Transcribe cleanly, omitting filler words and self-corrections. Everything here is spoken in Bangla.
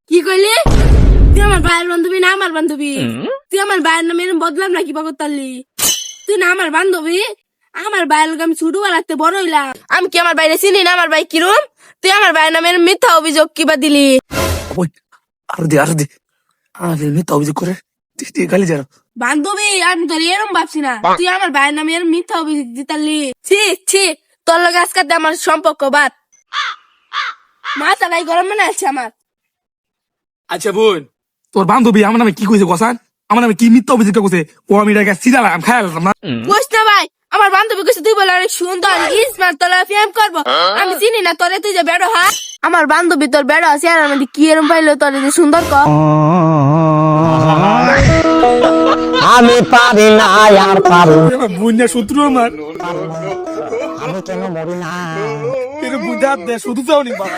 কি কইলি? তুই আমার ভাইয়ের বান্ধবী না আমার বান্ধবী? তুই আমার ভাইয়ের নামে এরম বদলাম নাকি পাগতালি? তুই না আমার বান্ধবী? আমার ভাইয়ের লোক আমি ছোটবেলাতে বড় হইলাম। আমি কি আমার বাইরে চিনি না আমার ভাই কিরম? তুই আমার ভাইয়ের নামে এরম মিথ্যা অভিযোগ কিবা দিলি? ওই আরো দে মিথ্যা অভিযোগ করে তুই গালি জানো। বান্ধবী আমি তোর এরম ভাবছি না। তুই আমার ভাইয়ের নামে এরম মিথ্যা অভিযোগ দিতালি? ছি ছি, তোর লগে আজকাতে আমার সম্পর্ক বাদ। মাথাটাই গরম মনে আছে আমার। আচ্ছা বোন, তোর বান্ধবী আমার নামে কি কইছে কসান? আমার নামে কি মিথ্যা অভিযোগ করছে? ও আমি এটা সিধালাম খায়ালাম না। বুঝ না ভাই, আমার বান্ধবী কাছে তুই বলে অনেক সুন্দর স্মার্ট, তোরা প্রেম করবো। আমি চিনি না তোরে, তুই যে বেড়ো হা। আমার বান্ধবী তোর বেড়ো আছে আর আমাদের কি এরম পাইলো তোর যে সুন্দর ক। আমি পারি না আর পারু বোন না শত্রু আমার, আমি কেন মরি না বুঝা দে শুধু চাও নি বাবা।